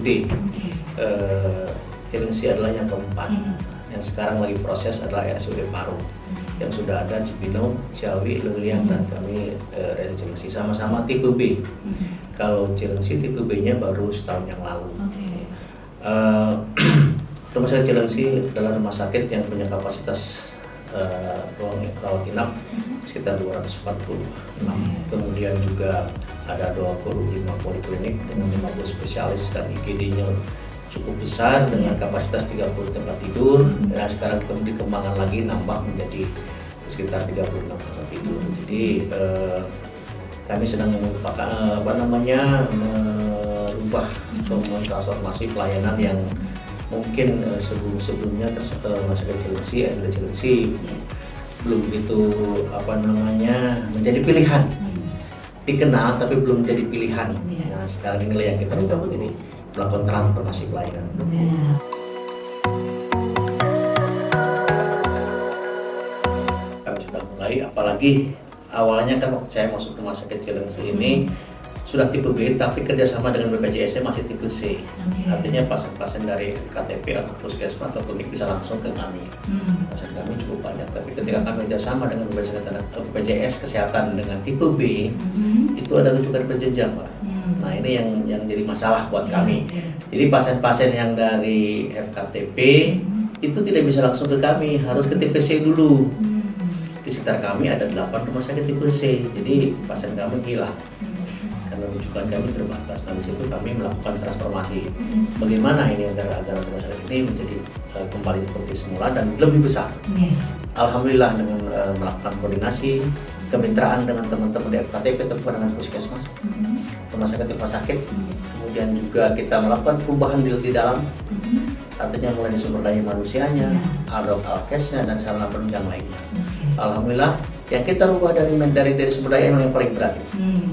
RSUD. Cilengsi adalah yang keempat. Yang sekarang lagi proses adalah RSUD Parung. Yang sudah ada Cibinong, Ciawi, Leuliang, dan kami RSUD Cilengsi sama-sama tipe B. Kalau Cilengsi tipe B-nya baru setahun yang lalu. Rumah sakit Cilengsi adalah rumah sakit yang punya kapasitas ruang rawat inap sekitar 246. Kemudian juga ada 25 poliklinik dengan 50 spesialis dan IGD-nya cukup besar dengan kapasitas 30 tempat tidur. Dan sekarang dikembangkan lagi nambah menjadi sekitar 36 tempat tidur. Jadi kami sedang merubah atau mentransformasi pelayanan yang mungkin sebelumnya Rumah Sakit Cilengsi, RSUD Cilengsi belum itu menjadi pilihan, dikenal tapi belum menjadi pilihan. Nah sekarang inilah yang kita ubah menjadi melakukan transformasi pelayanan. Kami sudah mulai, apalagi awalnya kan waktu saya masuk Rumah Sakit Cilengsi ini sudah tipe B, tapi kerjasama dengan BPJS masih tipe C. Artinya pasien-pasien dari KTP atau puskesmas atau klinik bisa langsung ke kami. Pasien kami cukup banyak, tapi ketika kami kerjasama dengan BPJS Kesehatan dengan tipe B, itu ada rujukan berjenjang, Pak. Nah ini yang jadi masalah buat kami. Jadi pasien-pasien yang dari FKTP itu tidak bisa langsung ke kami, harus ke tipe C dulu. Di sekitar kami ada 8 rumah sakit tipe C, jadi pasien kami hilang. Karena rujukan kami terbatas. Nah, di situ kami melakukan transformasi. Bagaimana ini agar rumah sakit ini menjadi kembali seperti semula dan lebih besar. Alhamdulillah dengan melakukan koordinasi, kemitraan dengan teman-teman di FKTP, dengan puskesmas, rumah sakit, kemudian juga kita melakukan perubahan di dalam, artinya mulai dari sumber daya manusianya, alkesnya dan sarana penunjang lainnya. Alhamdulillah yang kita rubah dari sumber daya yang paling berat,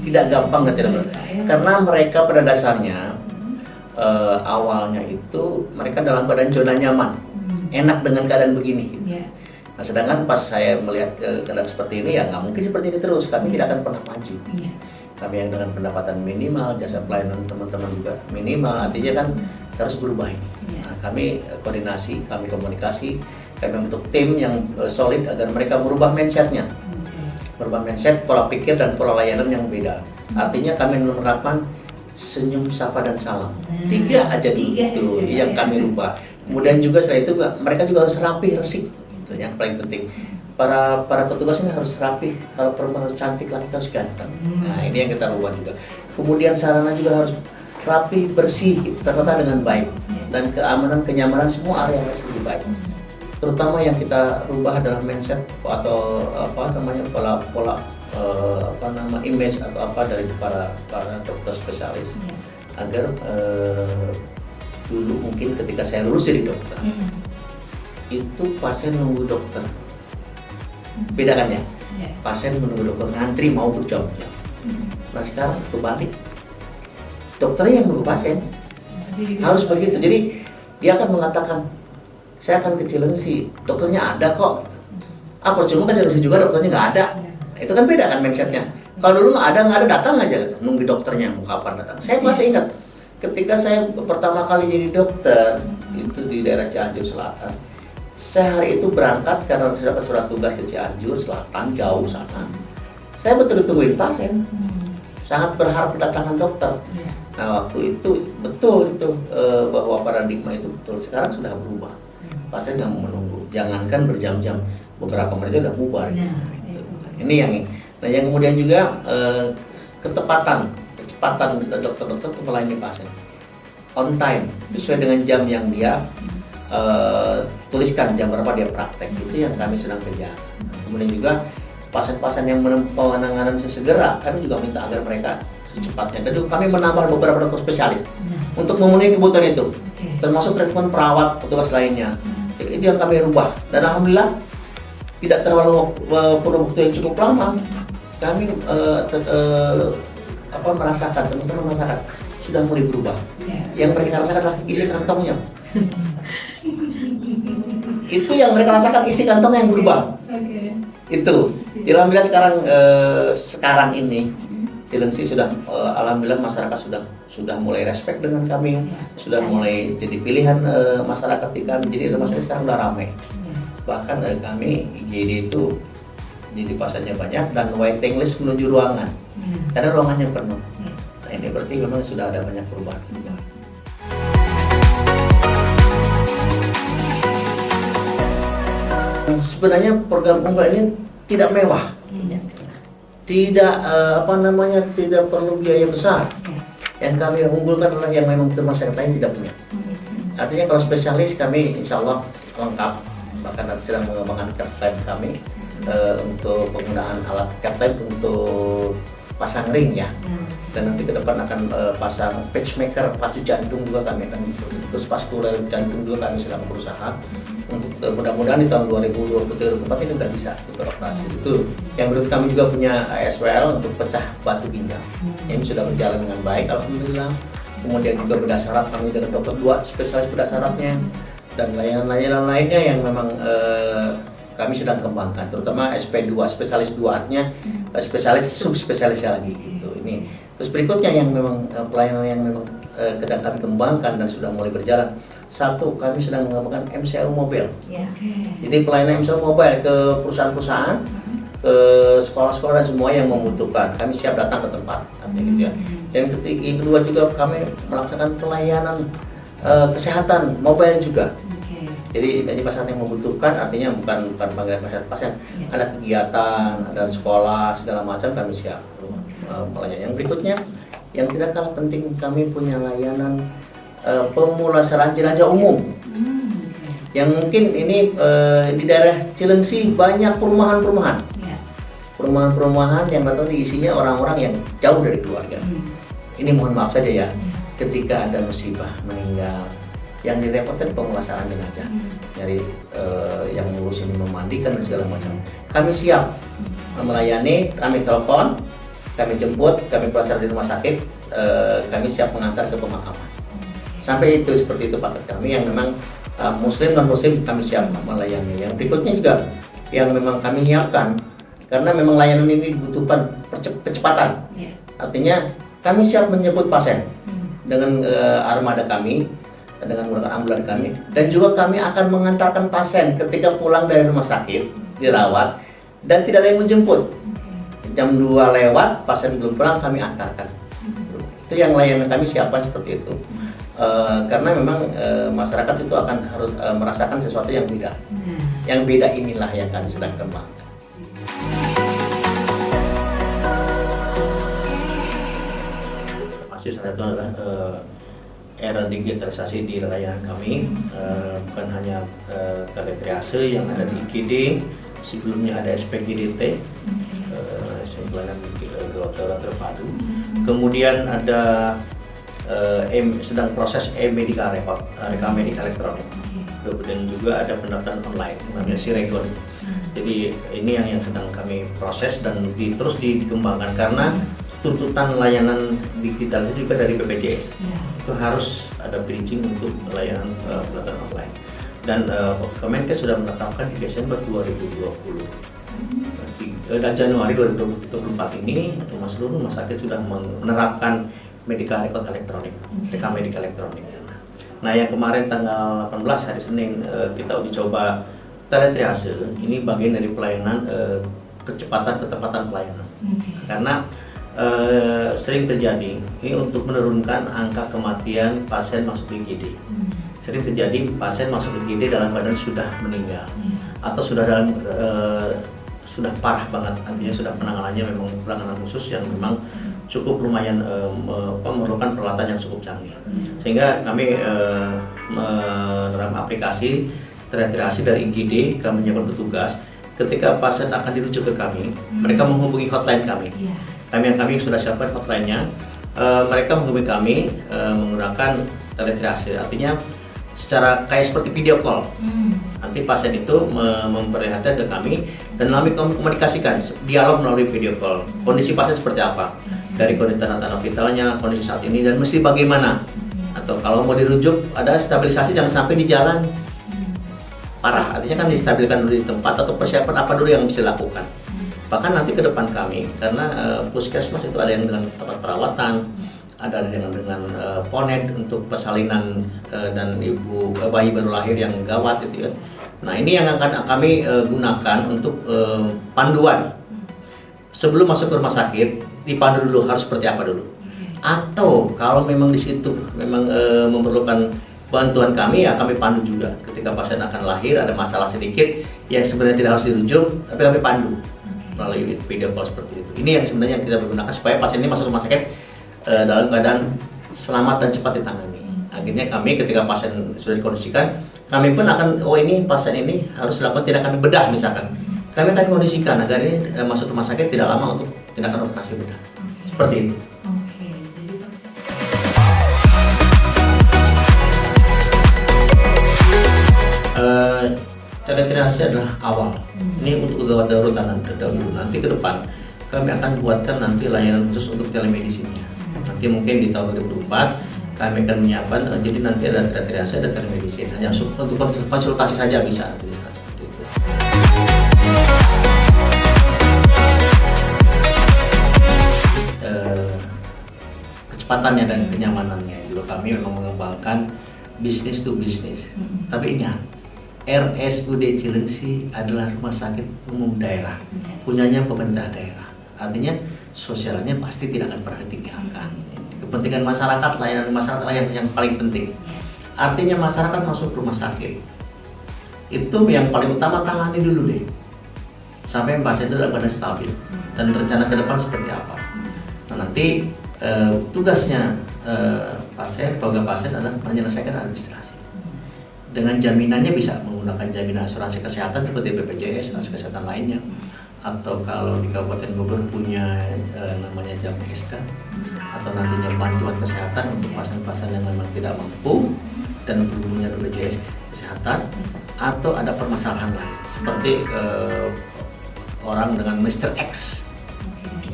tidak gampang dan tidak berat, karena mereka pada dasarnya awalnya itu mereka dalam keadaan zona nyaman, enak dengan keadaan begini. Nah sedangkan pas saya melihat keadaan seperti ini, ya nggak mungkin seperti ini terus, kami tidak akan pernah maju. Kami yang dengan pendapatan minimal, jasa pelayanan teman-teman juga minimal, artinya kan harus berubah ini. Nah, kami koordinasi, kami komunikasi, kami membentuk tim yang solid agar mereka merubah mindsetnya, merubah mindset, pola pikir dan pola layanan yang beda. Artinya kami menerapkan senyum, sapa dan salam. 3 aja dulu itu yang kami rubah. Kemudian juga setelah itu mereka juga harus rapi, resik. Itu yang paling penting. Para petugas ini harus rapi, kalau perempuan harus cantik, laki harus ganteng. Nah ini yang kita rubah juga. Kemudian sarana juga harus rapi, bersih, tertata dengan baik, dan keamanan, kenyamanan semua area harus lebih baik. Terutama yang kita rubah adalah mindset atau pola image atau dari para dokter spesialis, agar dulu mungkin ketika saya lulus jadi dokter, itu pasien nunggu dokter. Beda kan ya? Pasien menunggu dokter, ngantri mau berjam-jam. Nah sekarang kebalik, dokternya yang nunggu pasien. Harus begitu. Jadi dia akan mengatakan, saya akan ke Cilengsi, dokternya ada kok. Percuma ke Cilengsi juga dokternya nggak ada. Itu kan beda kan mindsetnya. Kalau dulu nggak ada, datang aja gitu. Nunggu dokternya mau kapan datang. Saya masih ingat ketika saya pertama kali jadi dokter itu di daerah Cianjur Selatan. Saya hari itu berangkat karena dapat surat tugas ke Cianjur Selatan, jauh sana. Saya betul ditungguin pasien, sangat berharap kedatangan dokter. Nah waktu itu betul itu bahwa paradigma itu betul. Sekarang sudah berubah. Pasien yang menunggu, jangankan berjam-jam, beberapa menit udah bubar. Ini yang kemudian juga kecepatan dokter-dokter untuk melayani pasien on time, sesuai dengan jam yang dia tuliskan, jam berapa dia praktek. Itu yang kami sedang kejar. Kemudian juga pasien-pasien yang menempuh penanganan segera, kami juga minta agar mereka secepatnya. Tentu kami menambah beberapa dokter spesialis untuk memenuhi kebutuhan itu, termasuk rekrutmen perawat, petugas lainnya. Itu yang kami rubah. Dan alhamdulillah tidak terlalu perlu waktu yang cukup lama. Kami teman-teman merasakan sudah mulai berubah. Yang mereka rasakan adalah isi kantongnya. Itu yang mereka rasakan, isi kantong yang berubah. Itu. Alhamdulillah sekarang ini Cilengsi sudah alhamdulillah masyarakat sudah mulai respect dengan kami, sudah mulai jadi pilihan masyarakat di kami. Jadi rumah sakit sekarang udah ramai. Bahkan kami IGD itu jadi pasiennya banyak dan waiting list menuju ruangan karena ruangannya penuh. Nah ini berarti memang sudah ada banyak perubahan. Sebenarnya program unggulan ini tidak mewah, tidak tidak perlu biaya besar. Yang kami unggulkan adalah yang memang rumah sakit lain tidak punya. Artinya kalau spesialis kami insya Allah lengkap, bahkan sedang mengembangkan CAPTIME kami untuk penggunaan alat CAPTIME untuk pasang ring ya. Dan nanti ke depan akan pasang pacemaker pacu jantung juga kami akan, terus vaskular jantung juga kami sedang berusaha untuk mudah-mudahan di tahun 2023-2024 ini sudah bisa beroperasi. Itu yang menurut kami juga punya ASWL untuk pecah batu ginjal. Ini sudah berjalan dengan baik alhamdulillah. Kemudian juga bedah saraf kami dengan dokter 2 spesialis bedah sarafnya dan layanan-layanan lainnya yang memang kami sedang kembangkan, terutama SP2 spesialis 2 artinya spesialis subspesialisnya lagi gitu. Ini terus berikutnya yang memang pelayanan yang memang sedang kami kembangkan dan sudah mulai berjalan. Satu, kami sedang mengembangkan MCU mobil. Jadi pelayanan MCU mobile ke perusahaan-perusahaan, ke sekolah-sekolah dan semua yang membutuhkan. Kami siap datang ke tempat, gitu ya. Yang kedua juga kami melaksanakan pelayanan kesehatan mobile juga. Jadi masyarakat yang membutuhkan, artinya bukan panggilan masyarakat pasien, ada kegiatan, ada sekolah segala macam kami siap melayani. Yang berikutnya, yang tidak kalah penting, kami punya layanan pemulasaran jenazah umum. Yang mungkin ini di daerah Cilengsi banyak perumahan-perumahan. Perumahan-perumahan yang datang diisinya orang-orang yang jauh dari keluarga. Ini mohon maaf saja ya, ketika ada musibah meninggal, yang direpotkan pemulasaran jenazah, dari yang ngurus ini memandikan dan segala macam. Kami siap melayani, kami telepon, kami jemput, kami pelasar di rumah sakit, kami siap mengantar ke pemakaman. Sampai itu seperti itu paket kami yang memang muslim dan muslim kami siap melayani. Yang berikutnya juga yang memang kami nyiapkan, karena memang layanan ini dibutuhkan kecepatan. Artinya kami siap menjemput pasien dengan armada kami, dengan menggunakan ambulan kami, dan juga kami akan mengantarkan pasien ketika pulang dari rumah sakit dirawat dan tidak ada yang menjemput. Jam 2 lewat, pasien belum pulang, kami antarkan. Itu yang layanan kami siapkan seperti itu. Karena memang masyarakat itu akan harus merasakan sesuatu yang beda. Yang beda inilah yang kami sedang kembangkan. Pasti salah satu adalah era digitalisasi di layanan kami, bukan hanya teletriase yang ada di IGD, sebelumnya ada SPGDT, pelayanan dokter terpadu. Kemudian ada sedang proses e-medical record, rekam medika elektronik. Dan juga ada pendaftaran online namanya Siregon. Jadi ini yang sedang kami proses dan terus dikembangkan karena tuntutan layanan digital itu juga dari BPJS. Itu harus ada bridging untuk layanan pendaftaran online. Dan Kemenkes sudah menetapkan di Desember 2020. Dan Januari 2024 ini seluruh rumah sakit sudah menerapkan medical record elektronik, rekam medika elektronik. Nah, yang kemarin tanggal 18 hari Senin kita uji coba teletriase. Ini bagian dari pelayanan kecepatan ketepatan pelayanan. Karena sering terjadi ini untuk menurunkan angka kematian pasien masuk IGD. Sering terjadi pasien masuk IGD dalam keadaan sudah meninggal atau sudah sudah parah banget, artinya sudah penanganannya memang penanganan khusus yang memang cukup lumayan memerlukan peralatan yang cukup canggih. Sehingga kami menerapkan aplikasi teletriase dari IGD, kami menyiapkan petugas. Ketika pasien akan dirujuk ke kami, mereka menghubungi hotline kami. Kami sudah siapkan hotline-nya. Mereka menghubungi kami menggunakan teletriase, artinya secara kayak seperti video call. Nanti pasien itu memperlihatkan ke kami dan kami komunikasikan dialog melalui video call. Kondisi pasien seperti apa? Dari kondisi tanda-tanda vitalnya, kondisi saat ini dan mesti bagaimana? Atau kalau mau dirujuk ada stabilisasi, jangan sampai di jalan parah. Artinya kan distabilkan dulu di tempat atau persiapan apa dulu yang bisa dilakukan. Bahkan nanti ke depan kami, karena puskesmas itu ada yang dengan tempat perawatan, ada yang dengan ponet untuk persalinan dan bayi baru lahir yang gawat itu ya. Nah ini yang akan kami gunakan untuk panduan. Sebelum masuk ke rumah sakit, dipandu dulu harus seperti apa dulu. Atau kalau memang di situ memang memerlukan bantuan kami, ya kami pandu juga. Ketika pasien akan lahir ada masalah sedikit yang sebenarnya tidak harus dirujuk, tapi kami pandu melalui video call seperti itu. Ini yang sebenarnya kita gunakan supaya pasien ini masuk rumah sakit dalam keadaan selamat dan cepat ditangani. Akhirnya kami ketika pasien sudah dikondisikan, kami pun akan, oh ini pasien ini harus dilakukan tindakan bedah misalkan. Kami akan kondisikan agar ini masuk rumah sakit tidak lama untuk tindakan operasi bedah. Seperti itu. Cara triase adalah awal. Ini untuk gawat darurat terdahulu. Nanti ke depan kami akan buatkan nanti layanan khusus untuk telemedisinnya. Nanti mungkin di tahun 2024 kami akan menyiapkan. Jadi nanti ada triase, ada telemedisin. Hanya untuk konsultasi saja bisa. Seperti itu. Kecepatannya dan kenyamanannya juga kami memang mengembangkan bisnis to bisnis. Tapi ingat, RSUD Cilengsi adalah rumah sakit umum daerah, punyanya pemerintah daerah. Artinya sosialnya pasti tidak akan pernah ditinggalkan. Kepentingan masyarakat, layanan masyarakat yang paling penting. Artinya masyarakat masuk rumah sakit, itu yang paling utama tangani dulu deh, sampai pasien itu dalam keadaan stabil. Dan rencana ke depan seperti apa. Nah nanti tugasnya pasien, keluarga pasien adalah menyelesaikan administrasi. Dengan jaminannya bisa menggunakan jaminan asuransi kesehatan seperti BPJS, asuransi kesehatan lainnya, atau kalau di Kabupaten Bogor punya namanya jam SK, atau nantinya bantuan kesehatan untuk pasien-pasien yang memang tidak mampu dan belum punya BPJS kesehatan, atau ada permasalahan lain seperti orang dengan Mr. X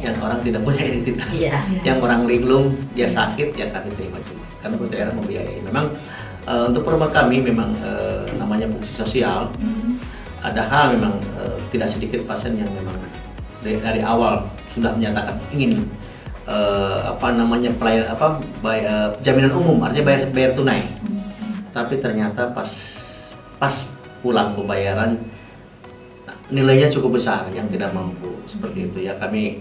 yang orang tidak punya identitas, yang orang linglung, dia sakit, ya kami terima juga karena daerah membiayai. Memang untuk program kami memang namanya fungsi sosial. Ada hal memang tidak sedikit pasien yang memang dari awal sudah menyatakan ingin jaminan umum, artinya bayar tunai. Tapi ternyata pas pulang pembayaran nilainya cukup besar yang tidak mampu. Seperti itu ya, kami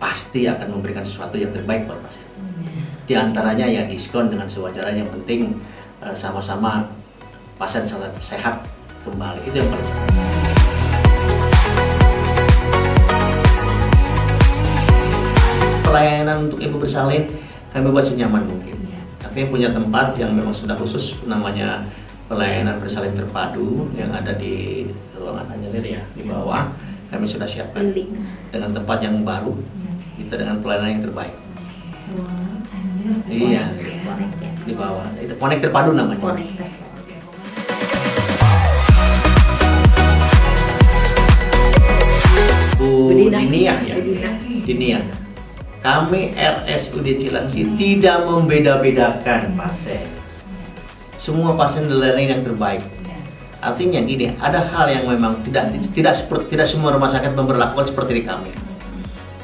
pasti akan memberikan sesuatu yang terbaik buat pasien. Di antaranya ya diskon dengan sewajarnya, yang penting sama-sama pasien sehat kembali, itu yang paling penting. Pelayanan untuk ibu bersalin kami buat senyaman mungkin. Artinya punya tempat yang memang sudah khusus namanya pelayanan bersalin terpadu yang ada di ruangan Anjelir ya, di bawah. Kami sudah siapkan dengan tempat yang baru, kita dengan pelayanan yang terbaik. Iya, di bawah. Itu Konek Terpadu namanya. Bu Dinia ya. Dinia. Kami RSUD Cilengsi tidak membeda-bedakan pasien. Semua pasien dilayani yang terbaik. Artinya gini, ada hal yang memang tidak semua rumah sakit memperlakukan seperti di kami.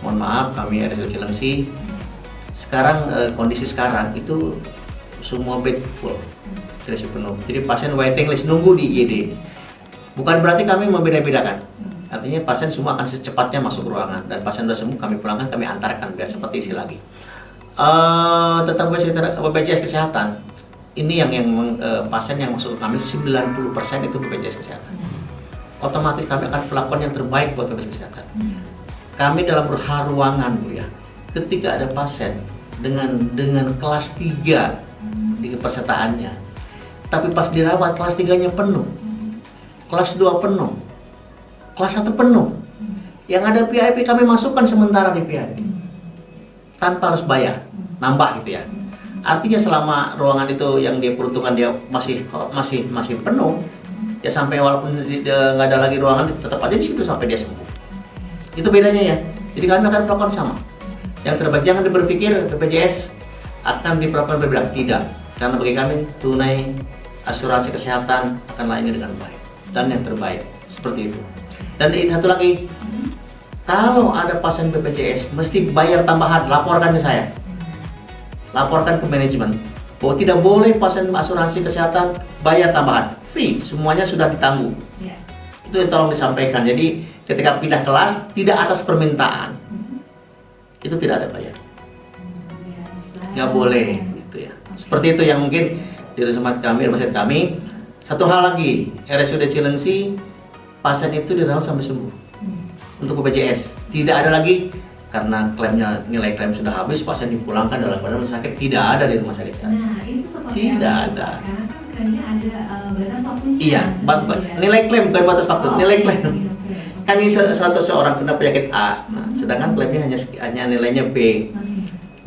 Mohon maaf, kami RSUD Cilengsi sekarang kondisi sekarang itu semua bed full, terisi penuh. Jadi pasien waiting list nunggu di IGD. Bukan berarti kami membeda-bedakan. Artinya pasien semua akan secepatnya masuk ruangan dan pasien sudah sembuh kami pulangkan, kami antarkan biar seperti isi lagi. Tentang BPJS kesehatan, ini yang pasien yang masuk ke kami 90% itu BPJS kesehatan. Otomatis kami akan melakukan yang terbaik buat BPJS kesehatan. Kami dalam ruangan Bu ya. Ketika ada pasien dengan kelas 3 di kepesertaannya, tapi pas dirawat kelas 3-nya penuh, kelas 2 penuh, kelas 1 penuh, yang ada VIP kami masukkan sementara di VIP tanpa harus bayar, nambah gitu ya. Artinya selama ruangan itu yang dia peruntukkan dia masih penuh, ya sampai walaupun nggak ada lagi ruangan tetap aja di situ sampai dia sembuh. Itu bedanya ya. Jadi kami akan melakukan sama. Yang terbaik, jangan berpikir BPJS akan diperlakukan berbeda, tidak. Karena bagi kami tunai asuransi kesehatan akan lainnya dengan baik dan yang terbaik seperti itu. Dan satu lagi, Kalau ada pasien BPJS, mesti bayar tambahan, laporkan ke saya. Laporkan ke manajemen bahwa tidak boleh pasien asuransi kesehatan bayar tambahan, free, semuanya sudah ditanggung. Itu yang tolong disampaikan. Jadi ketika pindah kelas tidak atas permintaan, itu tidak ada bayar, nggak boleh gitu ya. Seperti itu yang mungkin di rumah kami. Satu hal lagi, RSUD Cilengsi pasien itu dirawat sampai sembuh. Untuk BPJS tidak ada lagi karena nilai klaim sudah habis, pasien dipulangkan dalam keadaan rumah sakit, tidak ada di rumah sakit. Nah, itu seperti tidak apa? ada. Karena kan klaimnya ada batas waktunya. Iya, nilai klaim bukan batas waktu, nilai klaim. Kan ini seorang kena penyakit A, nah, sedangkan klaimnya hanya nilainya B.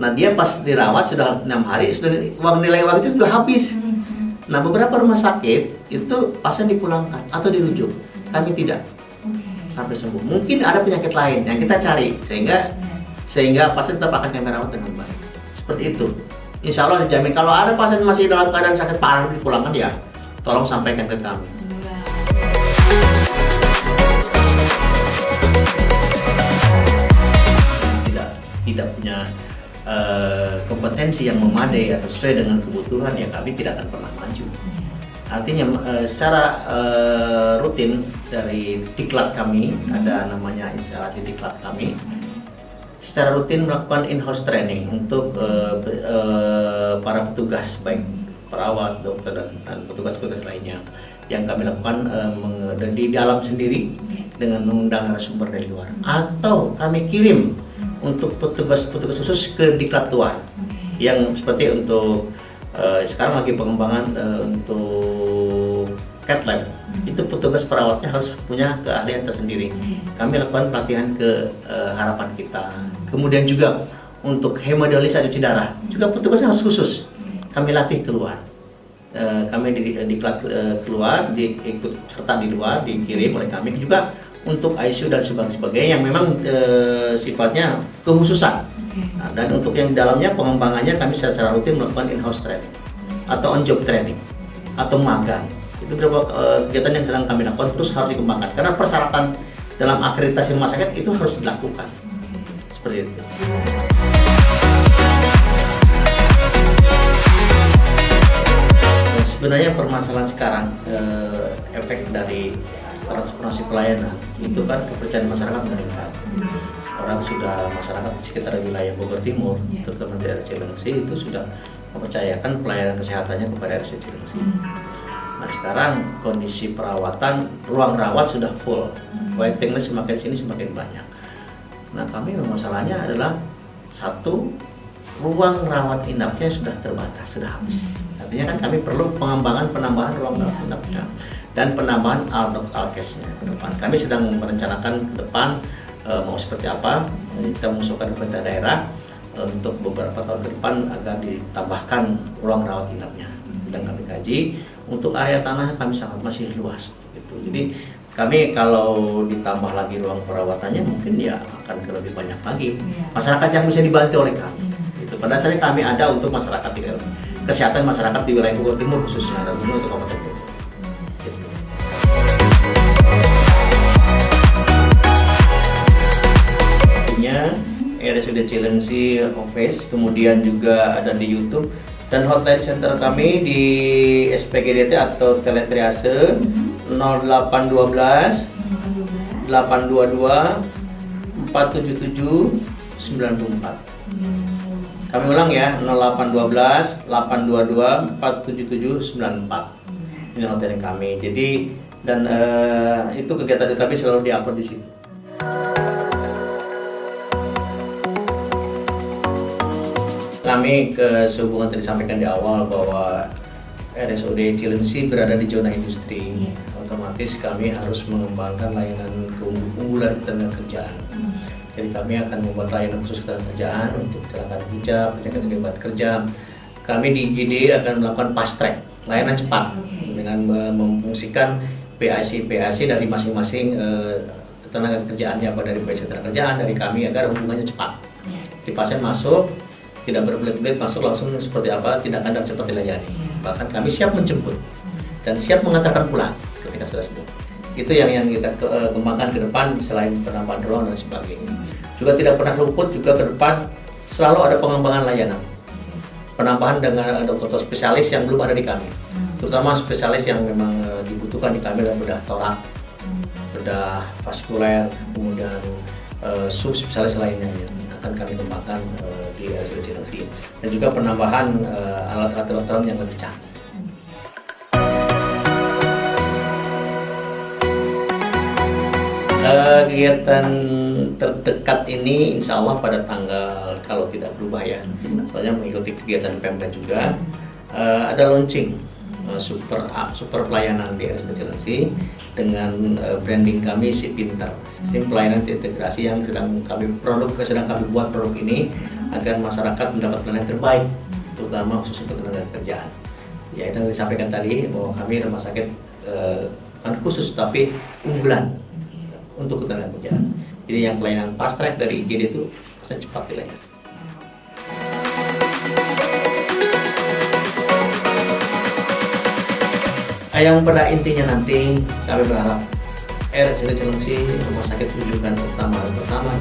Nah, dia pas dirawat sudah 6 hari, sudah nilai uang itu sudah habis. Nah, beberapa rumah sakit itu pasien dipulangkan atau dirujuk, kami tidak sampai sembuh. Mungkin ada penyakit lain yang kita cari sehingga pasien tetap akan kami rawat dengan baik. Seperti itu. Insya Allah dijamin. Kalau ada pasien masih dalam keadaan sakit parah dipulangkan, ya tolong sampaikan ke kami. Tidak punya kompetensi yang memadai atau sesuai dengan kebutuhan, ya kami tidak akan pernah maju. Artinya secara rutin dari diklat kami, ada namanya instalasi diklat kami, secara rutin melakukan in-house training untuk para petugas, baik perawat, dokter, dan petugas-petugas lainnya, yang kami lakukan di dalam sendiri dengan mengundang narasumber dari luar, atau kami kirim untuk petugas-petugas khusus ke diklat luar, yang seperti untuk sekarang lagi pengembangan untuk CAT lab. Itu petugas perawatnya harus punya keahlian tersendiri. Kami lakukan pelatihan ke harapan kita. Kemudian juga untuk hemodialisa cuci darah, juga petugasnya harus khusus. Kami latih keluar. Kami diklat keluar, ikut serta di luar, dikirim oleh kami juga untuk ICU dan sebagainya yang memang sifatnya kekhususan. Nah, dan untuk yang dalamnya pengembangannya kami secara rutin melakukan in-house training atau on-job training atau magang. Itu beberapa kegiatan yang sedang kami lakukan, terus harus dikembangkan karena persyaratan dalam akreditasi rumah sakit itu harus dilakukan. Seperti itu. Sebenarnya permasalahan sekarang efek dari transformasi pelayanan itu kan kepercayaan masyarakat meningkat. Orang sudah, masyarakat di sekitar wilayah Bogor Timur, terutama di daerah Cilengsi, itu sudah mempercayakan pelayanan kesehatannya kepada RSUD Cilengsi. Nah, sekarang kondisi perawatan, ruang rawat sudah full, waiting list semakin sini semakin banyak. Nah, kami masalahnya adalah satu, ruang rawat inapnya sudah terbatas, sudah habis. Artinya kan kami perlu penambahan ruang rawat inapnya dan penambahan alkesnya ke depan. Kami sedang merencanakan ke depan mau seperti apa. Kita mengusulkan pemerintah daerah untuk beberapa tahun ke depan agar ditambahkan ruang rawat inapnya. Sedang kami kaji. Untuk area tanah kami masih luas gitu. Jadi kami kalau ditambah lagi ruang perawatannya mungkin ya akan lebih banyak lagi masyarakat yang bisa dibantu oleh kami. Gitu. Pada dasarnya kami ada untuk masyarakat kesehatan masyarakat di wilayah Bogor Timur khususnya, dan untuk Kabupaten Bogor. RSUD Cilengsi Office, kemudian juga ada di YouTube, dan hotline center kami di SPGDT atau teletriase 0812 822 477 94. Kami ulang ya, 0812 822 477 94. Ini hotline kami. Jadi dan itu kegiatan kami selalu diupload di situ. Kami sehubungan tadi disampaikan di awal bahwa RSUD Cilengsi berada di zona industri, otomatis kami harus mengembangkan layanan keunggulan ketenaga kerjaan. Jadi kami akan membuat layanan khusus ketenaga kerjaan untuk kecelakaan kerja, penyakit akibat kerja. Kami di IGD akan melakukan fast track, layanan cepat dengan memfungsikan PAC dari masing-masing ketenaga kerjaannya, apa dari PAC ketenaga kerjaan dari kami, agar hubungannya cepat. Di pasien masuk tidak berbelit-belit, masuk langsung seperti apa tindakan dan cepat dilayani. Bahkan kami siap menjemput dan siap mengantarkan pulang ketika sudah sembuh. Itu yang kita kembangkan ke depan selain penambahan ruang dan sebagainya. Juga tidak pernah luput juga ke depan selalu ada pengembangan layanan. Penambahan dengan dokter spesialis yang belum ada di kami. Terutama spesialis yang memang dibutuhkan di kami adalah bedah torak, bedah vaskuler, kemudian subspesialis lainnya yang akan kami kembangkan di RSUD Cilengsi. Dan juga penambahan alat-alat kedokteran yang lebih canggih. Kegiatan terdekat ini insya Allah pada tanggal, kalau tidak berubah ya, soalnya mengikuti kegiatan Pemda juga, ada launching super pelayanan di RSUD Cilengsi dengan branding kami Si Pintar, sistem pelayanan integrasi yang sedang kami buat produk ini agar masyarakat mendapat pelayanan terbaik, terutama khusus untuk tenaga kerjaan. Ya, itu yang disampaikan tadi bahwa kami rumah sakit bukan khusus tapi unggulan untuk ketenaga kerjaan. Jadi yang pelayanan fast track dari IGD itu bisa cepat dilayani. Yang pada intinya nanti kami berharap RSUD Cilengsi rumah sakit rujukan pertama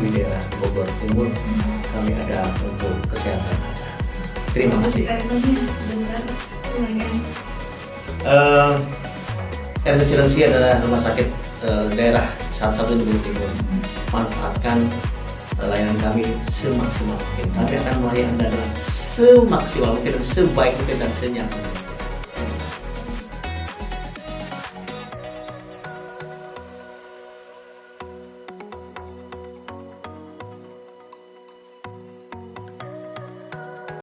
di daerah Bogor Timur kami ada untuk kesehatan. Terima kasih. RSUD Cilengsi adalah rumah sakit daerah salah satu di Bogor Timur. Manfaatkan layanan kami semaksimal mungkin. Kami akan melayani Anda dengan semaksimal mungkin, sebaik mungkin dan senyaman.